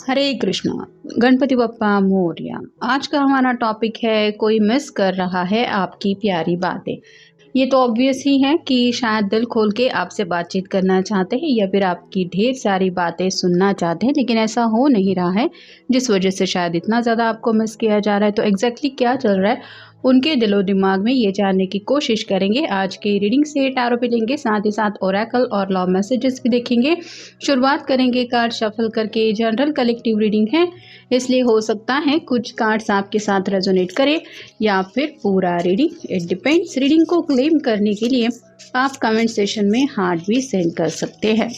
हरे कृष्णा। गणपति बप्पा मोरया। आज का हमारा टॉपिक है कोई मिस कर रहा है आपकी प्यारी बातें। ये तो ऑब्वियस ही है कि शायद दिल खोल के आपसे बातचीत करना चाहते हैं या फिर आपकी ढेर सारी बातें सुनना चाहते हैं, लेकिन ऐसा हो नहीं रहा है जिस वजह से शायद इतना ज़्यादा आपको मिस किया जा रहा है। तो एग्जैक्टली क्या चल रहा है उनके दिलो दिमाग में, ये जानने की कोशिश करेंगे। आज की रीडिंग से टैरो भी लेंगे, साथ ही साथ ओरेकल और लव मैसेजेस भी देखेंगे। शुरुआत करेंगे कार्ड शफल करके। जनरल कलेक्टिव रीडिंग है, इसलिए हो सकता है कुछ कार्ड्स आपके साथ रेजोनेट करे या फिर पूरा रीडिंग, इट डिपेंड्स। रीडिंग को क्लेम करने के लिए आप कमेंट सेशन में हार्ट भी सेंड कर सकते हैं।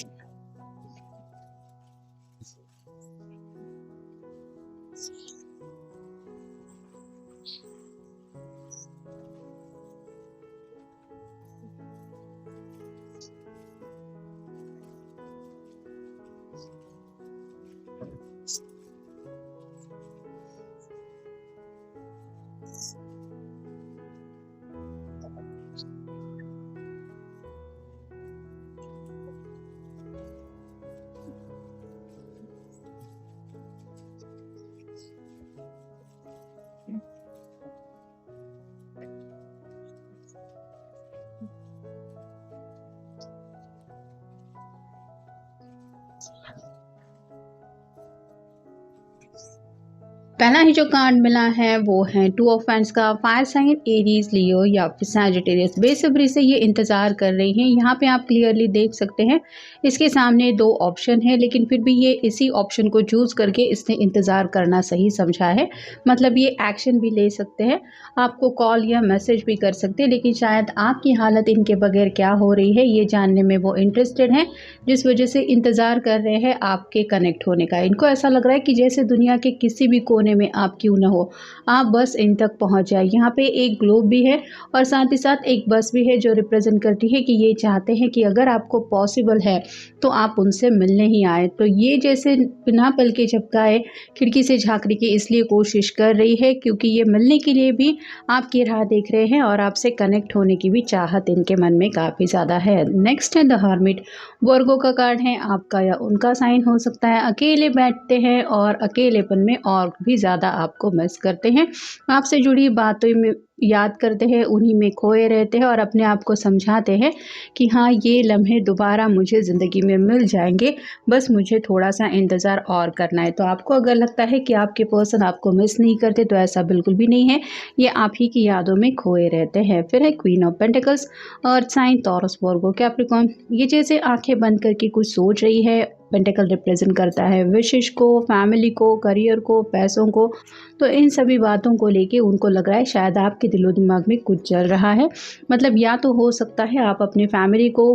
पहला ही जो कार्ड मिला है वो है टू ऑफ फैंस का। फायर साइन एरीज, लियो या फिर सैजिटेरियस बेसब्री से ये इंतज़ार कर रही हैं। यहाँ पे आप क्लियरली देख सकते हैं इसके सामने दो ऑप्शन है, लेकिन फिर भी ये इसी ऑप्शन को चूज़ करके इसने इंतज़ार करना सही समझा है। मतलब ये एक्शन भी ले सकते हैं, आपको कॉल या मैसेज भी कर सकते हैं, लेकिन शायद आपकी हालत इनके बगैर क्या हो रही है ये जानने में वो इंटरेस्टेड हैं, जिस वजह से इंतज़ार कर रहे हैं आपके कनेक्ट होने का। इनको ऐसा लग रहा है कि जैसे दुनिया के किसी भी कोने में आप क्यों ना हो, आप बस इन तक पहुंच जाए। यहाँ पे एक ग्लोब भी है और साथ ही साथ एक बस भी है जो रिप्रेजेंट करती है कि ये चाहते हैं कि अगर आपको पॉसिबल है तो आप उनसे मिलने ही आए। तो ये जैसे बिना पल के झपकाए खिड़की से झांकने की इसलिए कोशिश कर रही है क्योंकि ये मिलने के लिए भी आपकी राह देख रहे हैं और आपसे कनेक्ट होने की भी चाहत इनके मन में काफ़ी ज़्यादा है। नेक्स्ट है द हर्मिट। वर्गो का कार्ड है, आपका या उनका साइन हो सकता है। अकेले बैठते हैं और अकेलेपन में और भी ज़्यादा आपको मिस करते हैं। आपसे जुड़ी बातों में याद करते हैं, उन्हीं में खोए रहते हैं और अपने आप को समझाते हैं कि हाँ ये लम्हे दोबारा मुझे ज़िंदगी में मिल जाएंगे, बस मुझे थोड़ा सा इंतज़ार और करना है। तो आपको अगर लगता है कि आपके पर्सन आपको मिस नहीं करते तो ऐसा बिल्कुल भी नहीं है, ये आप ही की यादों में खोए रहते हैं। फिर है क्वीन ऑफ पेंटिकल्स और साइन टॉरस वर्गो कैप्रिकॉर्न। ये जैसे आंखें बंद करके कुछ सोच रही है। पेंटिकल रिप्रेजेंट करता है विशेष को, फैमिली को, करियर को, पैसों को। तो इन सभी बातों को लेके उनको लग रहा है शायद आपके दिलो दिमाग में कुछ चल रहा है। मतलब या तो हो सकता है आप अपनी फैमिली को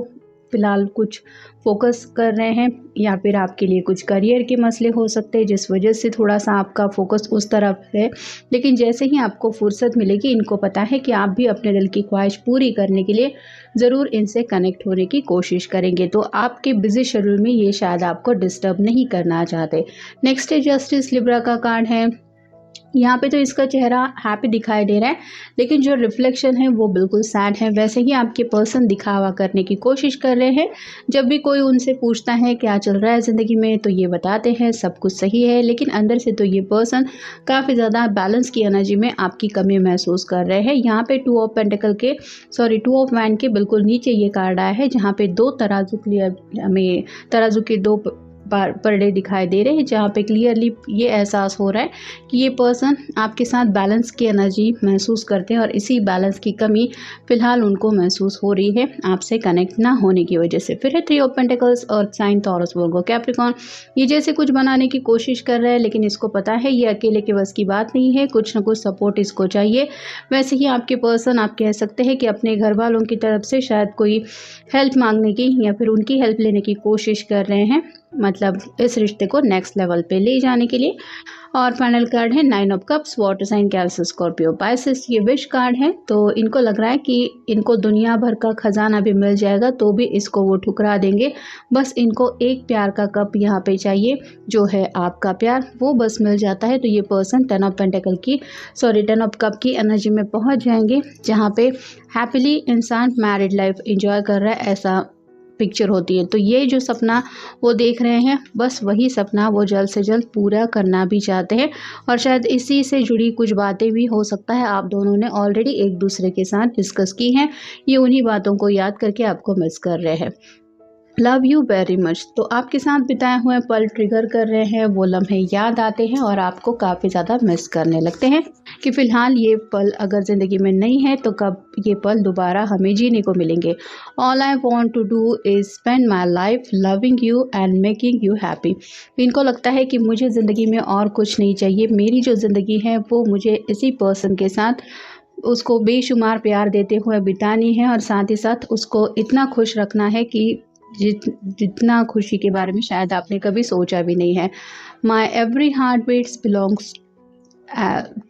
फ़िलहाल कुछ फोकस कर रहे हैं या फिर आपके लिए कुछ करियर के मसले हो सकते हैं जिस वजह से थोड़ा सा आपका फोकस उस तरफ है। लेकिन जैसे ही आपको फुर्सत मिलेगी, इनको पता है कि आप भी अपने दिल की ख्वाहिश पूरी करने के लिए ज़रूर इनसे कनेक्ट होने की कोशिश करेंगे। तो आपके बिजी शेड्यूल में ये शायद आपको डिस्टर्ब नहीं करना चाहते। नेक्स्ट है जस्टिस, लिब्रा का कार्ड है। यहाँ पे तो इसका चेहरा हैप्पी दिखाई दे रहा है, लेकिन जो रिफ्लेक्शन है वो बिल्कुल सैड है। वैसे ही आपके पर्सन दिखावा करने की कोशिश कर रहे हैं। जब भी कोई उनसे पूछता है क्या चल रहा है ज़िंदगी में तो ये बताते हैं सब कुछ सही है, लेकिन अंदर से तो ये पर्सन काफ़ी ज़्यादा बैलेंस की एनर्जी में आपकी कमी महसूस कर रहे हैं। यहाँ पे टू ऑफ वैंड के बिल्कुल नीचे ये कार्ड आया है जहाँ पे दो तराजू क्लियर हमें तराजू के दो पर्दे दिखाई दे रहे हैं, जहाँ पे क्लियरली ये एहसास हो रहा है कि ये पर्सन आपके साथ बैलेंस की एनर्जी महसूस करते हैं और इसी बैलेंस की कमी फ़िलहाल उनको महसूस हो रही है आपसे कनेक्ट ना होने की वजह से। फिर है थ्री ऑफ पेंटिकल्स और साइन टॉरस वर्गो कैप्रिकॉर्न। ये जैसे कुछ बनाने की कोशिश कर रहा है, लेकिन इसको पता है ये अकेले के बस की बात नहीं है, कुछ ना कुछ सपोर्ट इसको चाहिए। वैसे ही आपके पर्सन आप कह सकते हैं कि अपने घर वालों की तरफ से शायद कोई हेल्प मांगने की या फिर उनकी हेल्प लेने की कोशिश कर रहे हैं, मतलब इस रिश्ते को नेक्स्ट लेवल पे ले जाने के लिए। और फाइनल कार्ड है nine of cups, water sign cancer Scorpio Pisces. ये विश कार्ड है, तो इनको लग रहा है कि इनको दुनिया भर का खजाना भी मिल जाएगा तो भी इसको वो ठुकरा देंगे। बस इनको एक प्यार का कप यहाँ पे चाहिए, जो है आपका प्यार, वो बस मिल जाता है तो ये पर्सन टेन ऑफ कप की एनर्जी में पहुँच जाएंगे, जहाँ पे हैप्पीली इंसान मैरिड लाइफ एंजॉय कर रहा है, ऐसा पिक्चर होती है। तो ये जो सपना वो देख रहे हैं, बस वही सपना वो जल्द से जल्द पूरा करना भी चाहते हैं और शायद इसी से जुड़ी कुछ बातें भी हो सकता है आप दोनों ने ऑलरेडी एक दूसरे के साथ डिस्कस की हैं। ये उन्हीं बातों को याद करके आपको मिस कर रहे हैं। Love you very much. तो आपके साथ बिताए हुए पल ट्रिगर कर रहे हैं, वो लम्हे याद आते हैं और आपको काफ़ी ज़्यादा मिस करने लगते हैं कि फ़िलहाल ये पल अगर ज़िंदगी में नहीं है तो कब ये पल दोबारा हमें जीने को मिलेंगे। All I want to do is spend my life loving you and making you happy. इनको लगता है कि मुझे ज़िंदगी में और कुछ नहीं चाहिए, मेरी जो ज़िंदगी है वो मुझे इसी पर्सन के साथ उसको बेशुमार प्यार देते हुए बितानी है और साथ ही साथ उसको इतना खुश रखना है कि जितना खुशी के बारे में शायद आपने कभी सोचा भी नहीं है। My every heart beats belongs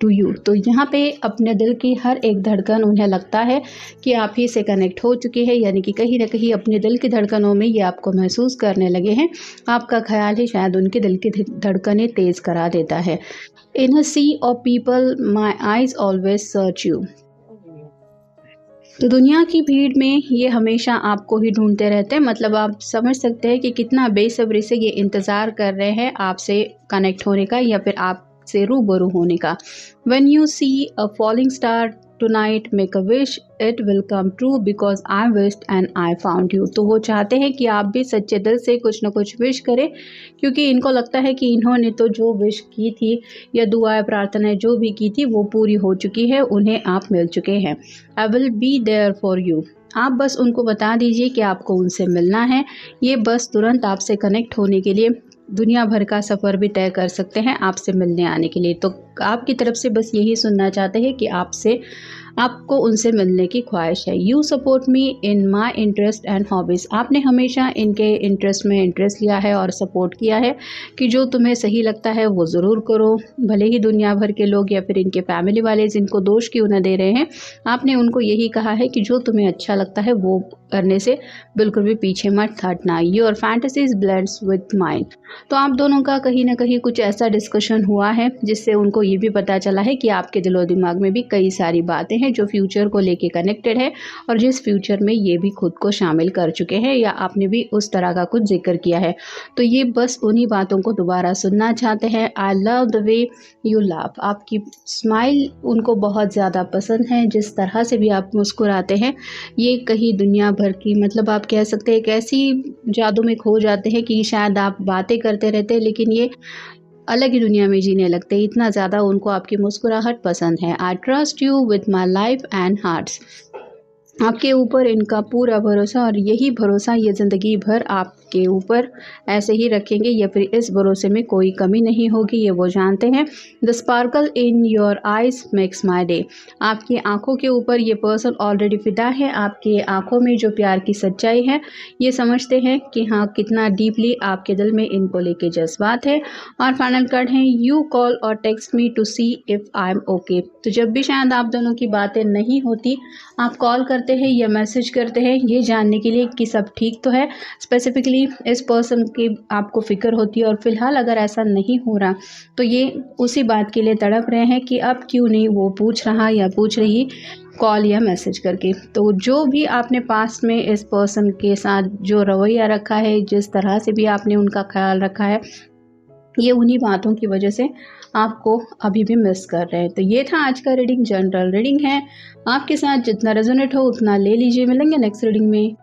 to you. तो यहाँ पे अपने दिल की हर एक धड़कन उन्हें लगता है कि आप ही से कनेक्ट हो चुके हैं, यानी कि कहीं ना कहीं अपने दिल की धड़कनों में ये आपको महसूस करने लगे हैं। आपका ख्याल ही शायद उनके दिल की धड़कनें तेज़ करा देता है। In a sea of people my eyes always search you. तो दुनिया की भीड़ में ये हमेशा आपको ही ढूंढते रहते हैं। मतलब आप समझ सकते हैं कि कितना बेसब्री से ये इंतज़ार कर रहे हैं आपसे कनेक्ट होने का या फिर आपसे रूबरू होने का। When you see a falling star tonight, make a wish, it will come true because I wished and I found you। तो वो चाहते हैं कि आप भी सच्चे दिल से कुछ ना कुछ विश करें, क्योंकि इनको लगता है कि इन्होंने तो जो विश की थी या दुआएं प्रार्थनाएं जो भी की थी वो पूरी हो चुकी है, उन्हें आप मिल चुके हैं। I will be there for you। आप बस उनको बता दीजिए कि आपको उनसे मिलना है। ये बस तुरंत आपसे कनेक्ट होने के लिए दुनिया भर का सफ़र भी तय कर सकते हैं आपसे मिलने आने के लिए। तो आपकी तरफ से बस यही सुनना चाहते हैं कि आपको उनसे मिलने की ख्वाहिश है। You support me in my interest and hobbies. आपने हमेशा इनके इंटरेस्ट में इंटरेस्ट लिया है और सपोर्ट किया है कि जो तुम्हें सही लगता है वो ज़रूर करो, भले ही दुनिया भर के लोग या फिर इनके फैमिली वाले जिनको दोष क्यों न दे रहे हैं। आपने उनको यही कहा है कि जो तुम्हें अच्छा लगता है वो करने से बिल्कुल भी पीछे मत हटना। Your fantasies blends with mind. तो आप दोनों का कहीं ना कहीं कुछ ऐसा डिस्कशन हुआ है जिससे उनको ये भी पता चला है कि आपके दिलो दिमाग में भी कई सारी बातें हैं जो फ्यूचर को लेके कनेक्टेड है और जिस फ्यूचर में ये भी खुद को शामिल कर चुके हैं या आपने भी उस तरह का कुछ जिक्र किया है। तो ये बस उन्हीं बातों को दोबारा सुनना चाहते हैं। I love the way you laugh. आपकी स्माइल उनको बहुत ज़्यादा पसंद है, जिस तरह से भी आप मुस्कुराते हैं ये कहीं दुनिया भर की, मतलब आप कह सकते हैं एक ऐसी जादू में खो जाते हैं कि शायद आप बातें करते रहते हैं लेकिन ये अलग ही दुनिया में जीने लगते हैं। इतना ज़्यादा उनको आपकी मुस्कुराहट पसंद है। I trust you with my life and hearts. आपके ऊपर इनका पूरा भरोसा और यही भरोसा ये ज़िंदगी भर आपके ऊपर ऐसे ही रखेंगे या फिर इस भरोसे में कोई कमी नहीं होगी, ये वो जानते हैं। The sparkle in your eyes makes my day. आपकी आंखों के ऊपर ये पर्सन ऑलरेडी फिदा है। आपकी आंखों में जो प्यार की सच्चाई है ये समझते हैं कि हाँ कितना डीपली आपके दिल में इनको लेके जज्बात है। और फाइनल कार्ड है you call or text me to see if I am okay. तो जब भी शायद आप दोनों की बातें नहीं होती आप कॉल करते हैं या मैसेज करते हैं ये जानने के लिए कि सब ठीक तो है। स्पेसिफिकली इस पर्सन की आपको फ़िक्र होती है और फिलहाल अगर ऐसा नहीं हो रहा तो ये उसी बात के लिए तड़प रहे हैं कि अब क्यों नहीं वो पूछ रहा या पूछ रही कॉल या मैसेज करके। तो जो भी आपने पास्ट में इस पर्सन के साथ जो रवैया रखा है, जिस तरह से भी आपने उनका ख्याल रखा है, ये उन्हीं बातों की वजह से आपको अभी भी मिस कर रहे हैं। तो ये था आज का रीडिंग, जनरल रीडिंग है। आपके साथ जितना रेजोनेट हो उतना ले लीजिए। मिलेंगे नेक्स्ट रीडिंग में।